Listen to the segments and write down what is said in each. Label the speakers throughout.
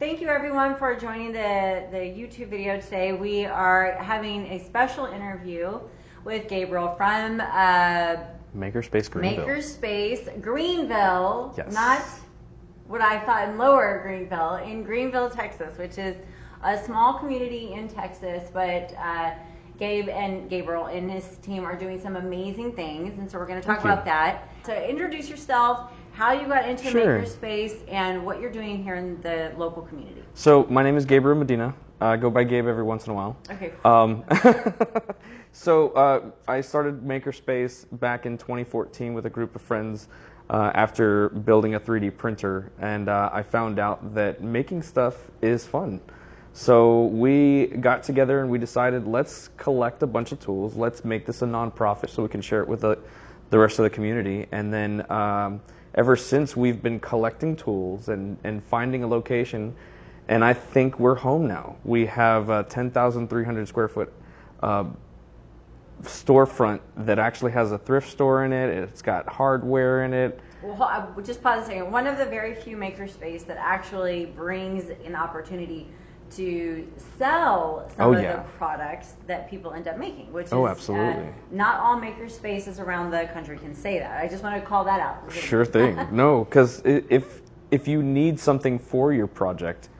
Speaker 1: Thank you everyone for joining the YouTube video today. We are having a special interview with Gabriel from
Speaker 2: Makerspace Greenville.
Speaker 1: Makerspace Greenville,
Speaker 2: Yes.
Speaker 1: Not what I thought in Lower Greenville, in Greenville, Texas, which is a small community in Texas, but Gabe and Gabriel and his team are doing some amazing things, and so we're going to talk about that. So introduce yourself, how you got into Makerspace, and what you're doing here in the local community.
Speaker 2: So my name is Gabriel Medina. I go by Gabe every once in a while.
Speaker 1: Okay.
Speaker 2: So I started Makerspace back in 2014 with a group of friends after building a 3D printer, and I found out that making stuff is fun. So we got together and we decided, let's collect a bunch of tools, let's make this a nonprofit so we can share it with the rest of the community. And then ever since, we've been collecting tools and finding a location, and I think we're home now. We have a 10,300 square foot storefront that actually has a thrift store in it. It's got hardware in it.
Speaker 1: Well, just pause a second. One of the very few Makerspace that actually brings an opportunity to sell some of the products that people end up making, which is
Speaker 2: absolutely.
Speaker 1: Not all Makerspaces around the country can say that. I just want to call that out.
Speaker 2: Sure thing. No, because if you need something for your project,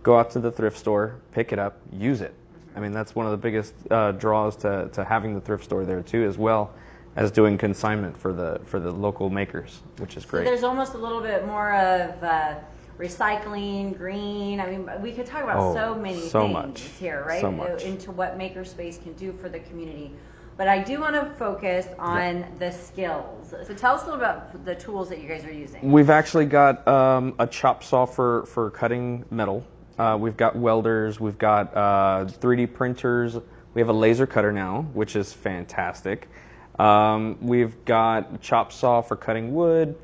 Speaker 2: go out to the thrift store, pick it up, use it. I mean, that's one of the biggest draws to having the thrift store there too, as well as doing consignment for the local makers, which is great.
Speaker 1: So there's almost a little bit more of recycling, green. I mean, we could talk about so many things here, right?
Speaker 2: So much.
Speaker 1: Into what Makerspace can do for the community. But I do want to focus on the skills. So tell us a little about the tools that you guys are using.
Speaker 2: We've actually got a chop saw for cutting metal. We've got welders. We've got 3D printers. We have a laser cutter now, which is fantastic. We've got chop saw for cutting wood.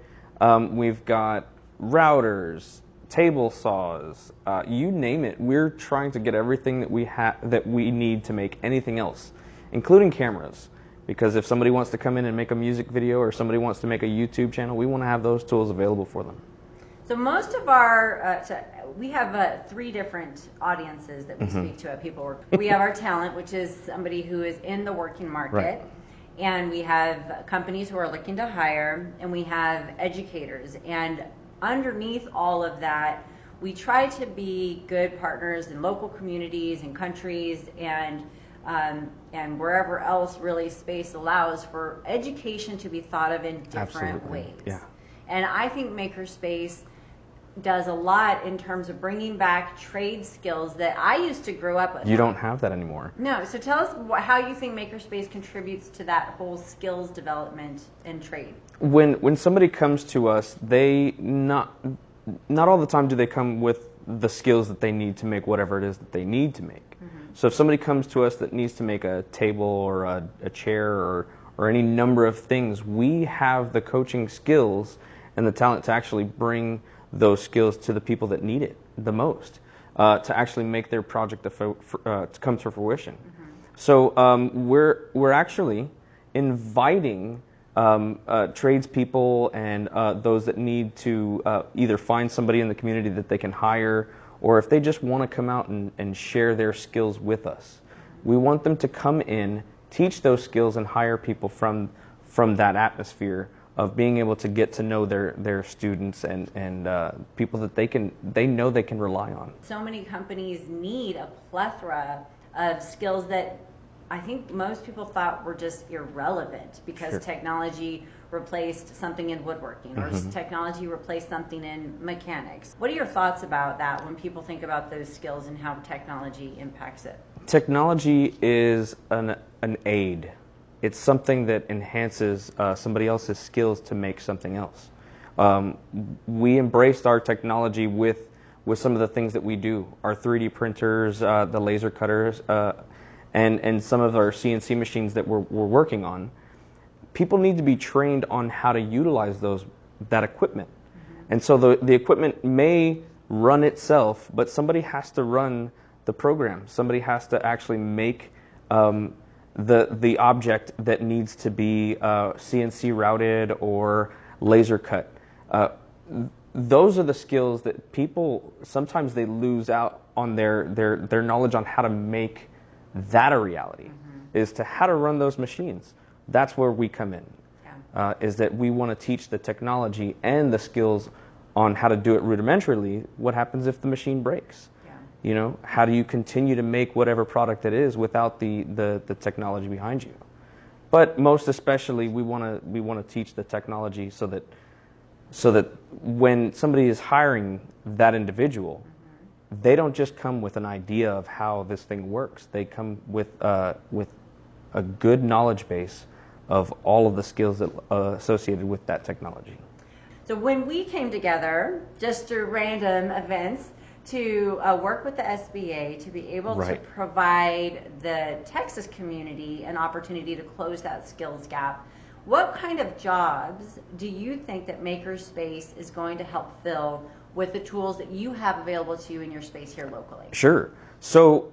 Speaker 2: We've got routers, table saws, you name it. We're trying to get everything that we need to make anything else, including cameras. Because if somebody wants to come in and make a music video, or somebody wants to make a YouTube channel, we want to have those tools available for them.
Speaker 1: So most of our, we have 3 different audiences that we speak to at People. We have our talent, which is somebody who is in the working market.
Speaker 2: Right.
Speaker 1: And we have companies who are looking to hire, and we have educators. And underneath all of that, we try to be good partners in local communities and countries and wherever else really space allows for education to be thought of in different ways.
Speaker 2: Yeah.
Speaker 1: And I think Makerspace does a lot in terms of bringing back trade skills that I used to grow up with.
Speaker 2: You don't have that anymore.
Speaker 1: No, so tell us how you think Makerspace contributes to that whole skills development and trade.
Speaker 2: When somebody comes to us, they not all the time do they come with the skills that they need to make whatever it is that they need to make. So if somebody comes to us that needs to make a table or a chair or any number of things, we have the coaching skills and the talent to actually bring those skills to the people that need it the most, to actually make their project to come to fruition. So we're actually inviting tradespeople and those that need to either find somebody in the community that they can hire, or if they just want to come out and share their skills with us. We want them to come in, teach those skills, and hire people from that atmosphere of being able to get to know their students and people that they know they can rely on.
Speaker 1: So many companies need a plethora of skills that I think most people thought were just irrelevant because technology replaced something in woodworking or technology replaced something in mechanics. What are your thoughts about that when people think about those skills and how technology impacts it?
Speaker 2: Technology is an aid. It's something that enhances somebody else's skills to make something else. We embraced our technology with some of the things that we do. Our 3D printers, the laser cutters, and some of our CNC machines that we're working on. People need to be trained on how to utilize that equipment. And so the equipment may run itself, but somebody has to run the program. Somebody has to actually make the object that needs to be CNC routed or laser cut. those are the skills that people sometimes they lose out on their knowledge on how to make that a reality, is to how to run those machines. That's where we come in, is that we want to teach the technology and the skills on how to do it rudimentarily. What happens if the machine breaks? You know, how do you continue to make whatever product it is without the technology behind you? But most especially, we want to teach the technology so that when somebody is hiring that individual, they don't just come with an idea of how this thing works. They come with a good knowledge base of all of the skills that associated with that technology.
Speaker 1: So when we came together, just through random events, to work with the SBA to be able to provide the Texas community an opportunity to close that skills gap, what kind of jobs do you think that Makerspace is going to help fill with the tools that you have available to you in your space here locally?
Speaker 2: Sure. So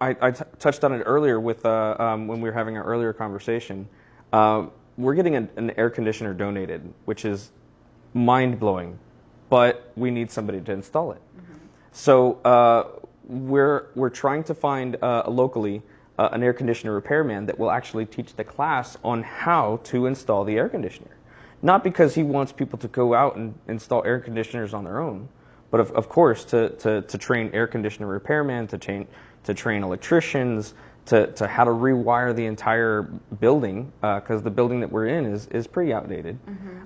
Speaker 2: I touched on it earlier with when we were having our earlier conversation. We're getting an air conditioner donated, which is mind-blowing, but we need somebody to install it. So we're trying to find locally an air conditioner repairman that will actually teach the class on how to install the air conditioner. Not because he wants people to go out and install air conditioners on their own, but of course to train air conditioner repairmen, to train electricians, to how to rewire the entire building, because the building that we're in is pretty outdated.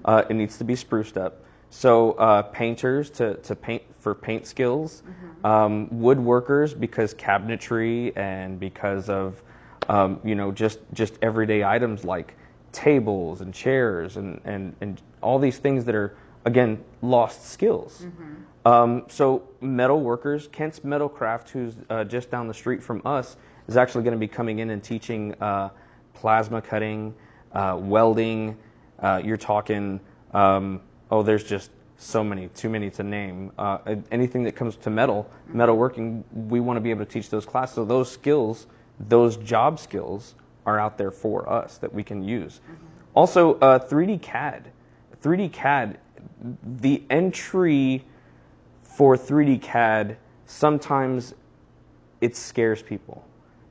Speaker 2: It needs to be spruced up. So painters to paint for paint skills, woodworkers because cabinetry and because of just everyday items like tables and chairs and all these things that are, again, lost skills. So metal workers, Kent's Metal Craft, who's just down the street from us, is actually going to be coming in and teaching plasma cutting, welding. You're talking, there's just so many, too many to name. Anything that comes to metalworking, we want to be able to teach those classes. So those skills, those job skills are out there for us that we can use. Also, 3D CAD. 3D CAD, the entry for 3D CAD, sometimes it scares people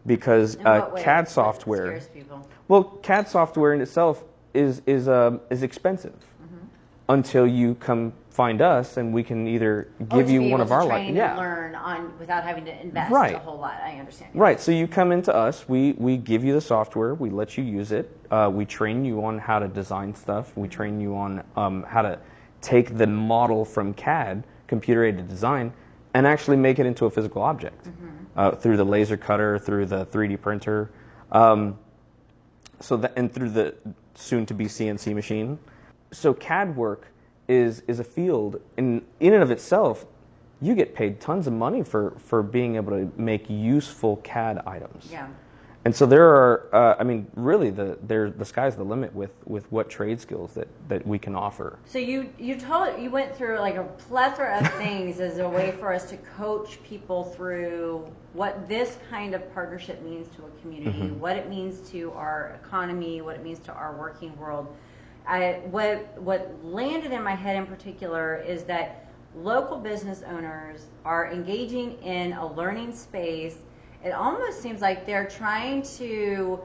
Speaker 2: because CAD software.
Speaker 1: Scares people?
Speaker 2: Well, CAD software in itself is expensive until you come find us and we can either give you one of our
Speaker 1: train and learn on without having to invest a whole lot. I understand.
Speaker 2: Right. So you come into us, we give you the software, we let you use it, we train you on how to design stuff, we train you on how to take the model from CAD, computer-aided design, and actually make it into a physical object through the laser cutter, through the 3D printer, and through the soon-to-be CNC machine. So CAD work is a field in and of itself. You get paid tons of money for being able to make useful CAD items.
Speaker 1: Yeah.
Speaker 2: And so there are, really the sky's the limit with what trade skills that we can offer. So
Speaker 1: you went through like a plethora of things as a way for us to coach people through what this kind of partnership means to a community, what it means to our economy, what it means to our working world. What landed in my head in particular is that local business owners are engaging in a learning space. It almost seems like they're trying to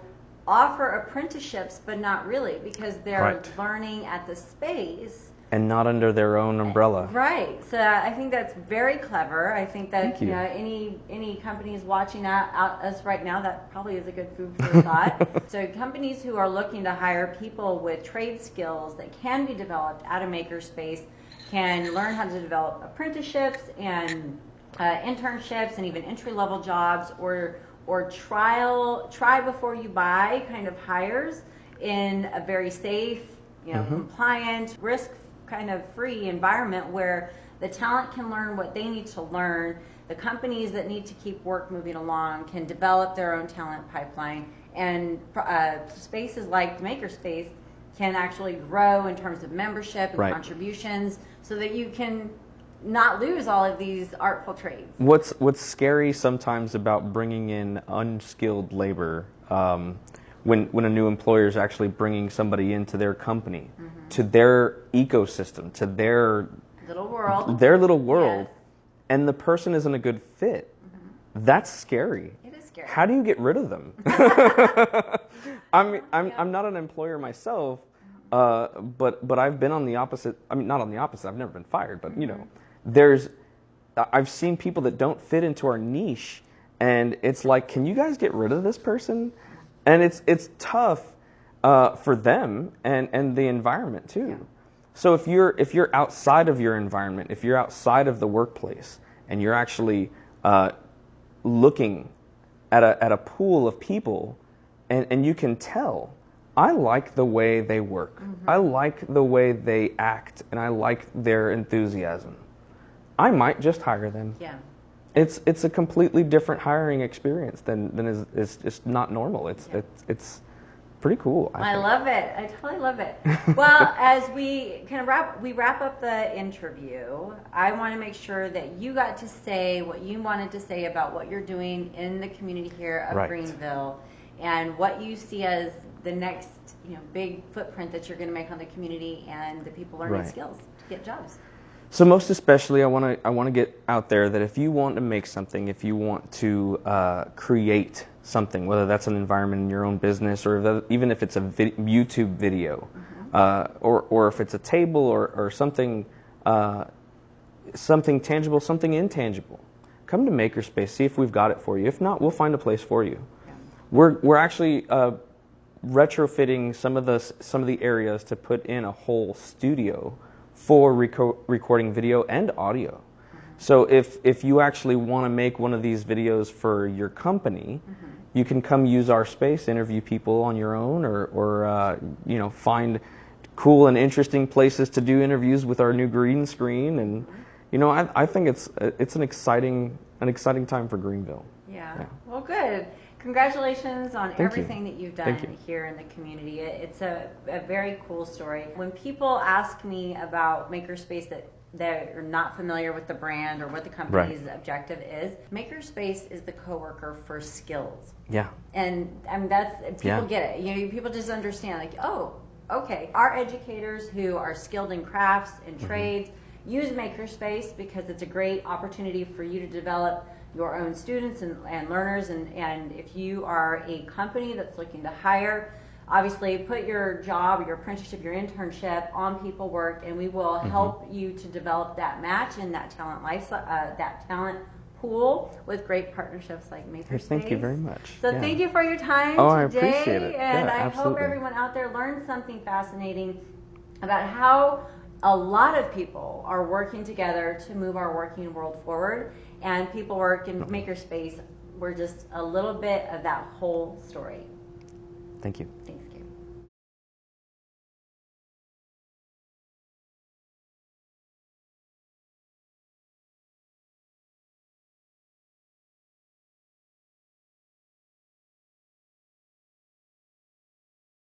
Speaker 1: offer apprenticeships, but not really, because they're learning at the space.
Speaker 2: And not under their own umbrella.
Speaker 1: Right. So I think that's very clever. I think that any companies watching us right now, that probably is a good food for thought. So companies who are looking to hire people with trade skills that can be developed at a makerspace can learn how to develop apprenticeships and internships and even entry-level jobs or try before you buy kind of hires in a very safe, compliant, risk kind of free environment where the talent can learn what they need to learn. The companies that need to keep work moving along can develop their own talent pipeline, and spaces like the Makerspace can actually grow in terms of membership and contributions so that you can not lose all of these artful trades.
Speaker 2: What's scary sometimes about bringing in unskilled labor, when a new employer is actually bringing somebody into their company, to their ecosystem, to their
Speaker 1: world.
Speaker 2: their little world,
Speaker 1: Yes.
Speaker 2: and the person isn't a good fit. That's scary.
Speaker 1: It is scary.
Speaker 2: How do you get rid of them? I'm not an employer myself, but I've been on the opposite. I mean, not on the opposite. I've never been fired, but you know, I've seen people that don't fit into our niche, and it's like, can you guys get rid of this person? And it's tough for them and the environment too.
Speaker 1: Yeah.
Speaker 2: So if you're outside of your environment, if you're outside of the workplace, and you're actually looking at a pool of people, and you can tell, I like the way they work. I like the way they act, and I like their enthusiasm. I might just hire them.
Speaker 1: Yeah.
Speaker 2: It's a completely different hiring experience than is just not normal. It's pretty cool.
Speaker 1: I love it. I totally love it. Well, as we kind of wrap up the interview, I want to make sure that you got to say what you wanted to say about what you're doing in the community here of Greenville, and what you see as the next, big footprint that you're going to make on the community and the people learning skills to get jobs.
Speaker 2: So most especially, I want to get out there that if you want to make something, if you want to create something, whether that's an environment in your own business, or even if it's a YouTube video, or if it's a table or something, something tangible, something intangible, come to Makerspace. See if we've got it for you. If not, we'll find a place for you. Yeah. We're actually retrofitting some of the areas to put in a whole studio for recording video and audio. So if you actually want to make one of these videos for your company, you can come use our space, interview people on your own, or find cool and interesting places to do interviews with our new green screen. And I think it's an exciting time for Greenville.
Speaker 1: Yeah. Well, good. Congratulations on everything that you've done here in the community. It's a very cool story. When people ask me about Makerspace that they're not familiar with the brand or what the company's objective is, Makerspace is the coworker for skills. Yeah. And I mean, people get it. People just understand, like, oh, okay. Our educators who are skilled in crafts and trades use Makerspace because it's a great opportunity for you to develop your own students and learners, and if you are a company that's looking to hire, obviously put your job, your apprenticeship, your internship on pepelwerk, and we will help you to develop that match and that talent pool with great partnerships like Makerspace.
Speaker 2: Thank you very much.
Speaker 1: So thank you for your time today.
Speaker 2: I appreciate it.
Speaker 1: And I hope everyone out there learned something fascinating about how a lot of people are working together to move our working world forward. And pepelwerk and Makerspace, we're just a little bit of that whole story.
Speaker 2: Thank you.
Speaker 1: Thanks.